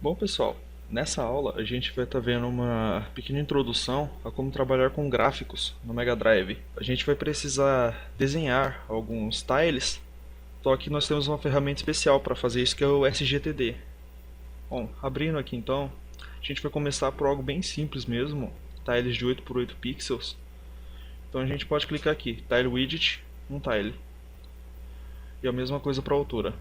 Bom, pessoal, nessa aula a gente vai estar vendo uma pequena introdução a como trabalhar com gráficos no Mega Drive. A gente vai precisar desenhar alguns tiles, só que nós temos uma ferramenta especial para fazer isso que é o SGTD. Bom, abrindo aqui então, a gente vai começar por algo bem simples mesmo, tiles de 8 por 8 pixels. Então a gente pode clicar aqui, Tile Widget, um tile. E a mesma coisa para a altura.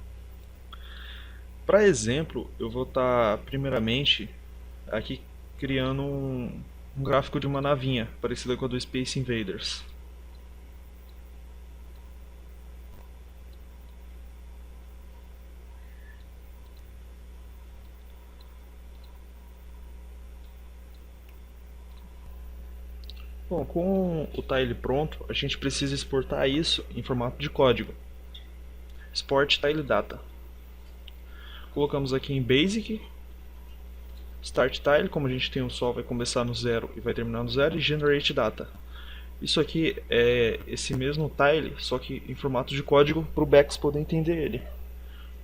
Para exemplo, eu vou estar primeiramente aqui criando um gráfico de uma navinha, parecida com a do Space Invaders. Bom, com o tile pronto, a gente precisa exportar isso em formato de código. Export Tile Data. Colocamos aqui em Basic, Start Tile, como a gente tem um sol, vai começar no 0 e vai terminar no 0, e Generate Data. Isso aqui é esse mesmo tile, só que em formato de código para o Bex poder entender ele.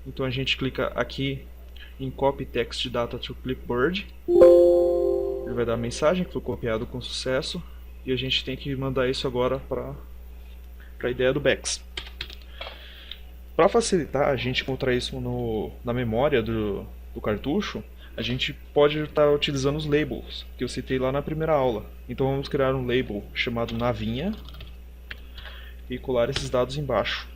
Então a gente clica aqui em Copy Text Data to Clipboard. Ele vai dar a mensagem que foi copiado com sucesso. E a gente tem que mandar isso agora para a ideia do Bex. Para facilitar a gente encontrar isso na memória do cartucho, a gente pode estar utilizando os labels que eu citei lá na primeira aula. Então vamos criar um label chamado navinha e colar esses dados embaixo.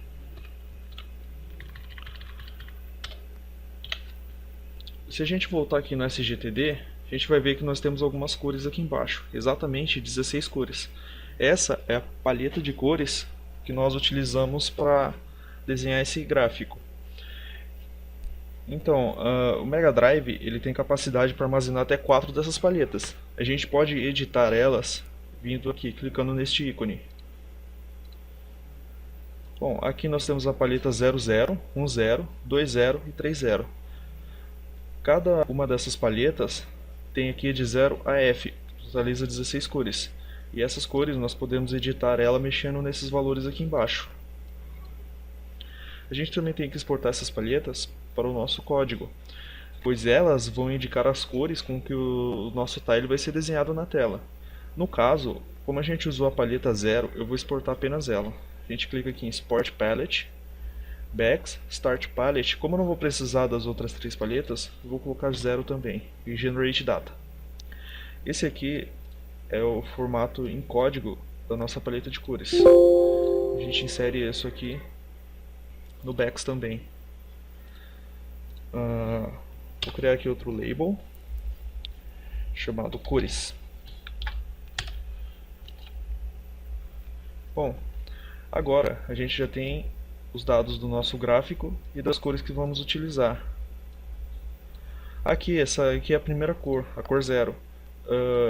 Se a gente voltar aqui no SGTD, a gente vai ver que nós temos algumas cores aqui embaixo, exatamente 16 cores. Essa é a paleta de cores que nós utilizamos para desenhar esse gráfico. Então, o Mega Drive ele tem capacidade para armazenar até 4 dessas paletas. A gente pode editar elas vindo aqui, clicando neste ícone. Bom, aqui nós temos a paleta 00, 10, 20 e 30. Cada uma dessas palhetas tem aqui de 0 a F, totaliza 16 cores. E essas cores nós podemos editar ela mexendo nesses valores aqui embaixo. A gente também tem que exportar essas palhetas para o nosso código, pois elas vão indicar as cores com que o nosso tile vai ser desenhado na tela. No caso, como a gente usou a paleta 0, eu vou exportar apenas ela. A gente clica aqui em Export Palette, Bex, Start Palette. Como eu não vou precisar das outras 3 palhetas, eu vou colocar 0 também, e Generate Data. Esse aqui é o formato em código da nossa paleta de cores. A gente insere isso aqui no Bex também. Vou criar aqui outro label chamado cores. Bom, agora a gente já tem os dados do nosso gráfico e das cores que vamos utilizar. Aqui, essa aqui é a primeira cor, a cor 0.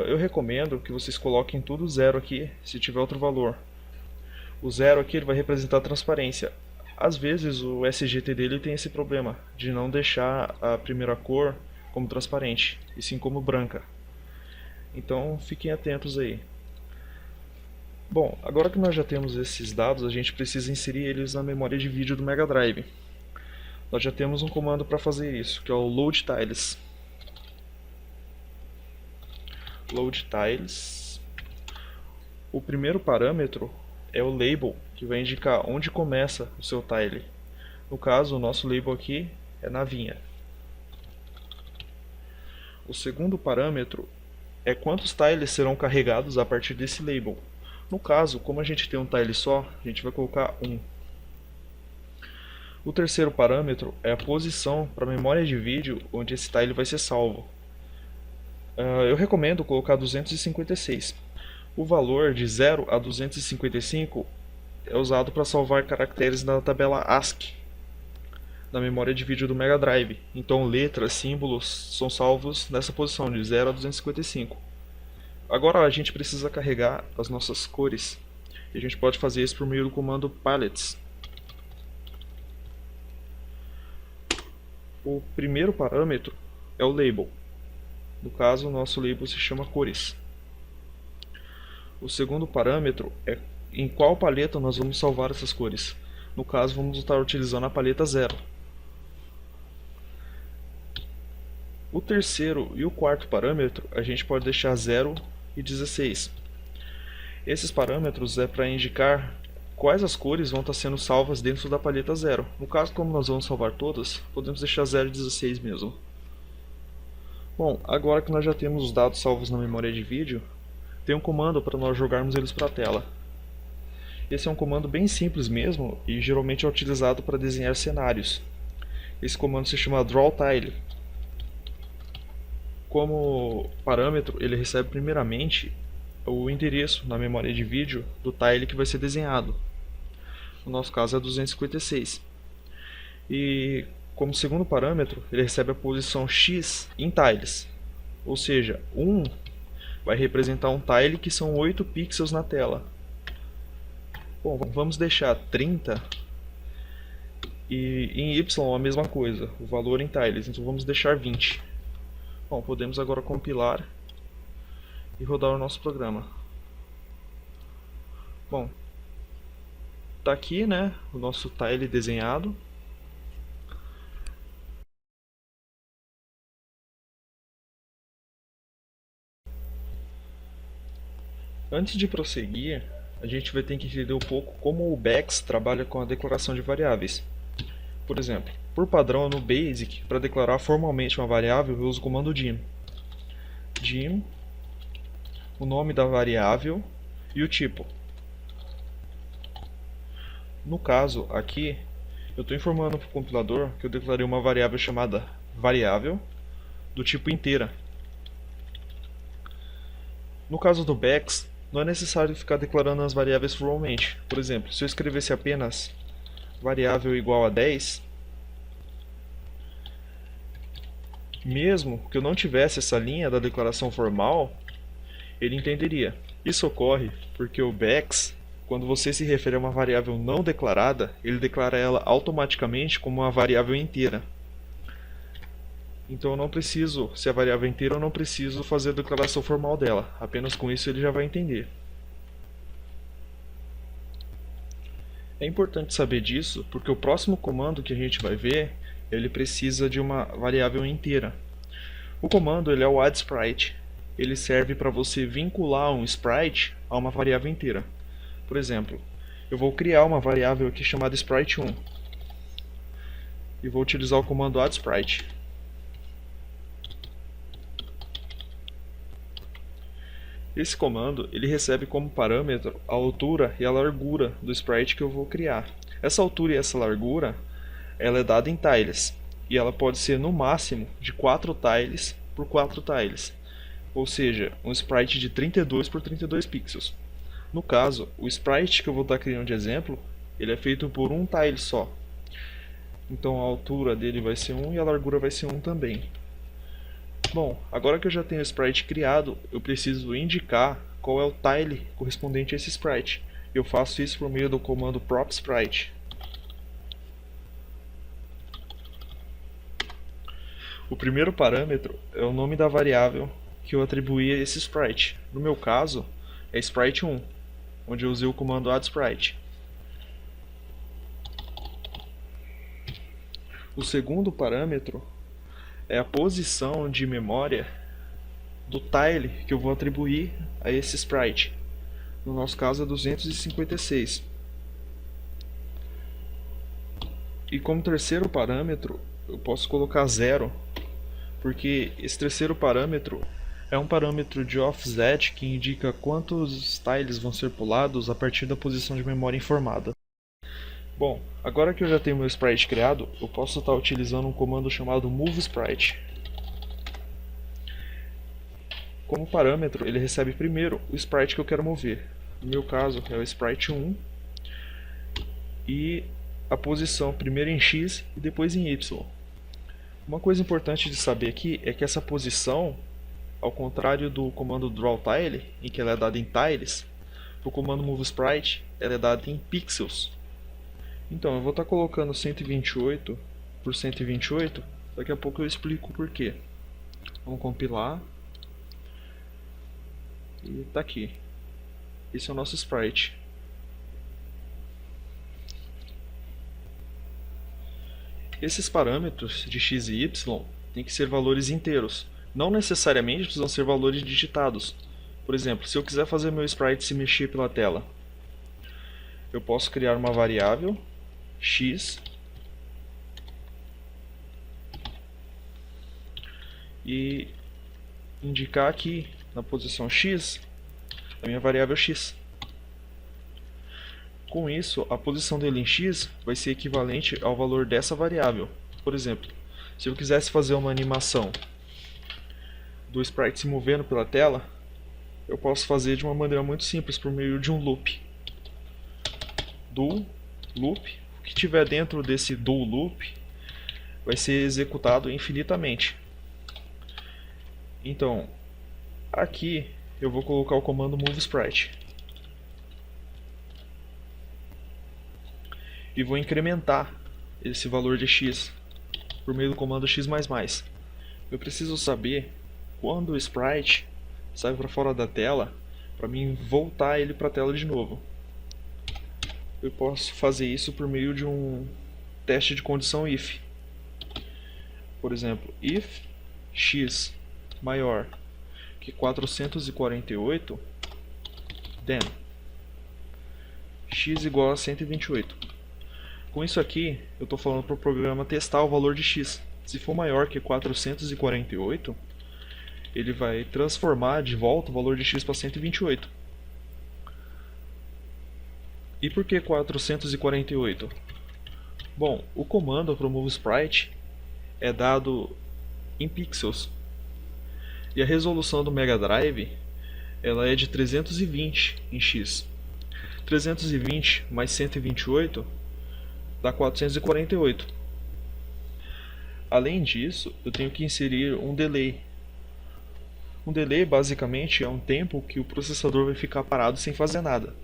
Eu recomendo que vocês coloquem tudo 0 aqui, se tiver outro valor. O 0 aqui ele vai representar a transparência. Às vezes o SGT dele tem esse problema, de não deixar a primeira cor como transparente, e sim como branca. Então fiquem atentos aí. Bom, agora que nós já temos esses dados, a gente precisa inserir eles na memória de vídeo do Mega Drive. Nós já temos um comando para fazer isso, que é o Load Tiles. Load Tiles. O primeiro parâmetro é o label, que vai indicar onde começa o seu tile. No caso, o nosso label aqui é navinha. O segundo parâmetro é quantos tiles serão carregados a partir desse label. No caso, como a gente tem um tile só, a gente vai colocar 1. O terceiro parâmetro é a posição para a memória de vídeo onde esse tile vai ser salvo. Eu recomendo colocar 256. O valor de 0 a 255 é usado para salvar caracteres na tabela ASCII da memória de vídeo do Mega Drive. Então letras, símbolos são salvos nessa posição de 0 a 255. Agora a gente precisa carregar as nossas cores. E a gente pode fazer isso por meio do comando palettes. O primeiro parâmetro é o label. No caso, o nosso label se chama cores. O segundo parâmetro é em qual paleta nós vamos salvar essas cores. No caso, vamos estar utilizando a paleta 0. O terceiro e o quarto parâmetro a gente pode deixar 0 e 16. Esses parâmetros é para indicar quais as cores vão estar sendo salvas dentro da paleta 0. No caso, como nós vamos salvar todas, podemos deixar 0 e 16 mesmo. Bom, agora que nós já temos os dados salvos na memória de vídeo, tem um comando para nós jogarmos eles para a tela. Esse é um comando bem simples mesmo e geralmente é utilizado para desenhar cenários. Esse comando se chama drawTile. Como parâmetro, ele recebe primeiramente o endereço na memória de vídeo do tile que vai ser desenhado. No nosso caso é 256. E como segundo parâmetro, ele recebe a posição X em tiles. Ou seja, 1 vai representar um tile que são 8 pixels na tela. Bom, vamos deixar 30 e em Y a mesma coisa, o valor em tiles, então vamos deixar 20. Bom, podemos agora compilar e rodar o nosso programa. Bom, tá aqui, né, o nosso tile desenhado. Antes de prosseguir, a gente vai ter que entender um pouco como o BEX trabalha com a declaração de variáveis. Por exemplo, por padrão no BASIC, para declarar formalmente uma variável, eu uso o comando dim. Dim, o nome da variável e o tipo. No caso aqui, eu estou informando para o compilador que eu declarei uma variável chamada variável do tipo inteira. No caso do BEX, não é necessário ficar declarando as variáveis formalmente. Por exemplo, se eu escrevesse apenas variável igual a 10, mesmo que eu não tivesse essa linha da declaração formal, ele entenderia. Isso ocorre porque o BEX, quando você se refere a uma variável não declarada, ele declara ela automaticamente como uma variável inteira. Então eu não preciso, se a variável é inteira, eu não preciso fazer a declaração formal dela. Apenas com isso ele já vai entender. É importante saber disso, porque o próximo comando que a gente vai ver, ele precisa de uma variável inteira. O comando ele é o addSprite. Ele serve para você vincular um sprite a uma variável inteira. Por exemplo, eu vou criar uma variável aqui chamada sprite1 e vou utilizar o comando addSprite. Esse comando ele recebe como parâmetro a altura e a largura do sprite que eu vou criar. Essa altura e essa largura ela é dada em tiles e ela pode ser no máximo de 4 tiles por 4 tiles, ou seja, um sprite de 32 por 32 pixels. No caso, o sprite que eu vou estar criando de exemplo, ele é feito por um tile só. Então a altura dele vai ser 1 e a largura vai ser 1 também. Bom, agora que eu já tenho o sprite criado, eu preciso indicar qual é o tile correspondente a esse sprite. Eu faço isso por meio do comando propSprite. O primeiro parâmetro é o nome da variável que eu atribuí a esse sprite. No meu caso, é sprite1, onde eu usei o comando addSprite. O segundo parâmetro é a posição de memória do tile que eu vou atribuir a esse sprite. No nosso caso é 256. E como terceiro parâmetro, eu posso colocar 0, porque esse terceiro parâmetro é um parâmetro de offset que indica quantos tiles vão ser pulados a partir da posição de memória informada. Bom, agora que eu já tenho meu sprite criado, eu posso estar utilizando um comando chamado moveSprite. Como parâmetro, ele recebe primeiro o sprite que eu quero mover. No meu caso, é o sprite1 e a posição primeiro em X e depois em Y. Uma coisa importante de saber aqui é que essa posição, ao contrário do comando drawTile, em que ela é dada em tiles, o comando moveSprite ela é dada em pixels. Então, eu vou estar colocando 128 por 128, daqui a pouco eu explico o porquê. Vamos compilar. E tá aqui. Esse é o nosso sprite. Esses parâmetros de x e y tem que ser valores inteiros. Não necessariamente precisam ser valores digitados. Por exemplo, se eu quiser fazer meu sprite se mexer pela tela, eu posso criar uma variável x e indicar aqui na posição x a minha variável x. Com isso, a posição dele em x vai ser equivalente ao valor dessa variável. Por exemplo, se eu quisesse fazer uma animação do sprite se movendo pela tela, eu posso fazer de uma maneira muito simples por meio de um loop. Do loop, o que tiver dentro desse do loop vai ser executado infinitamente. Então, aqui eu vou colocar o comando moveSprite e vou incrementar esse valor de x por meio do comando x++. Eu preciso saber quando o sprite sai para fora da tela para mim voltar ele para a tela de novo. Eu posso fazer isso por meio de um teste de condição if. Por exemplo, if x maior que 448, then x igual a 128. Com isso aqui, eu estou falando para o programa testar o valor de x. Se for maior que 448, ele vai transformar de volta o valor de x para 128. E por que 448? Bom, o comando para o moveSprite é dado em pixels. E a resolução do Mega Drive ela é de 320 em x. 320 mais 128 dá 448. Além disso, eu tenho que inserir um delay. Um delay basicamente é um tempo que o processador vai ficar parado sem fazer nada.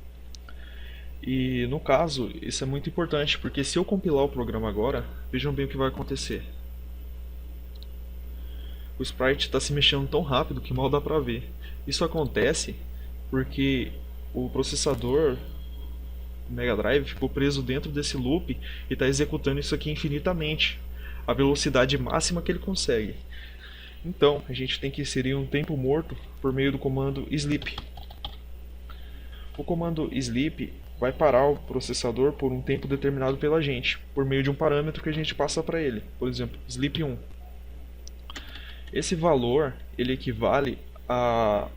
E no caso, isso é muito importante, porque se eu compilar o programa agora, vejam bem o que vai acontecer. O sprite está se mexendo tão rápido que mal dá pra ver. Isso acontece porque o processador do Mega Drive ficou preso dentro desse loop e está executando isso aqui infinitamente, a velocidade máxima que ele consegue. Então, a gente tem que inserir um tempo morto por meio do comando sleep. O comando sleep vai parar o processador por um tempo determinado pela gente, por meio de um parâmetro que a gente passa para ele, por exemplo, sleep 1. Esse valor ele equivale ao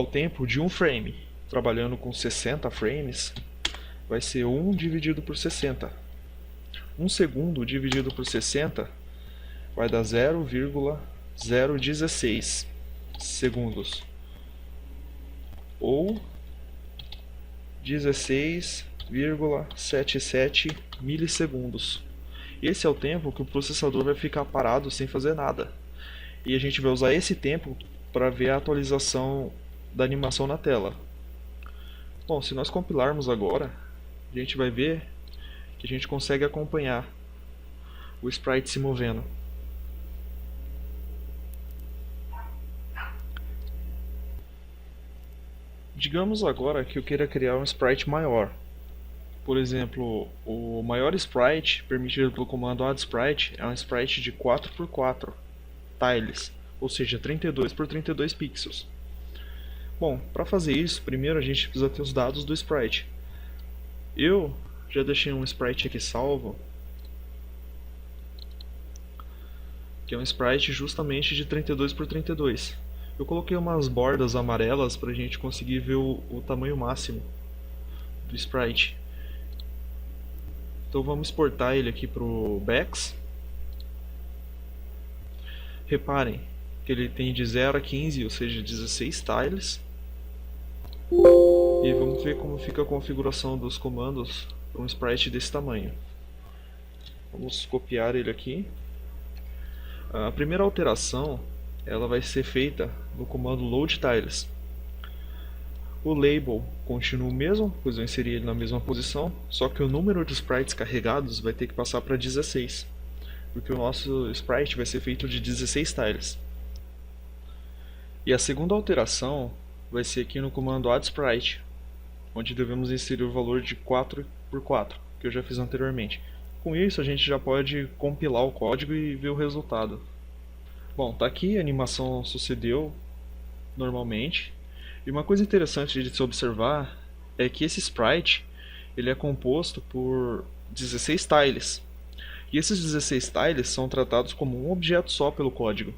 tempo de um frame. Trabalhando com 60 frames, vai ser 1 dividido por 60. 1 segundo dividido por 60 vai dar 0,016 segundos. Ou 16,77 milissegundos. Esse é o tempo que o processador vai ficar parado sem fazer nada. E a gente vai usar esse tempo para ver a atualização da animação na tela. Bom, se nós compilarmos agora, a gente vai ver que a gente consegue acompanhar o sprite se movendo. Digamos agora que eu queira criar um sprite maior. Por exemplo, o maior sprite permitido pelo comando addSprite é um sprite de 4x4 tiles, ou seja, 32 por 32 pixels. Bom, para fazer isso, primeiro a gente precisa ter os dados do sprite. Eu já deixei um sprite aqui salvo, que é um sprite justamente de 32 por 32. Eu coloquei umas bordas amarelas para a gente conseguir ver o tamanho máximo do sprite. Então vamos exportar ele aqui para o Bex. Reparem que ele tem de 0 a 15, ou seja, 16 tiles. E vamos ver como fica a configuração dos comandos para um sprite desse tamanho. Vamos copiar ele aqui. A primeira alteração ela vai ser feita no comando loadTiles. O label continua o mesmo, pois eu inseri ele na mesma posição, só que o número de sprites carregados vai ter que passar para 16, porque o nosso sprite vai ser feito de 16 tiles. E a segunda alteração vai ser aqui no comando addSprite, onde devemos inserir o valor de 4x4, que eu já fiz anteriormente. Com isso, a gente já pode compilar o código e ver o resultado. Bom, tá aqui, a animação sucedeu normalmente. E uma coisa interessante de se observar é que esse sprite ele é composto por 16 tiles. E esses 16 tiles são tratados como um objeto só pelo código.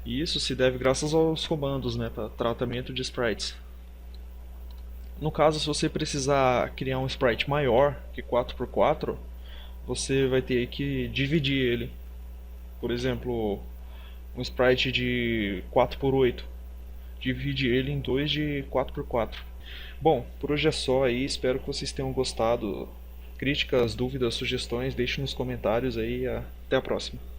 E isso se deve graças aos comandos, né, para tratamento de sprites. No caso, se você precisar criar um sprite maior que 4x4, você vai ter que dividir ele. Por exemplo, um sprite de 4x8. Divide ele em dois de 4x4. Bom, por hoje é só aí, espero que vocês tenham gostado. Críticas, dúvidas, sugestões, deixe nos comentários aí. Até a próxima.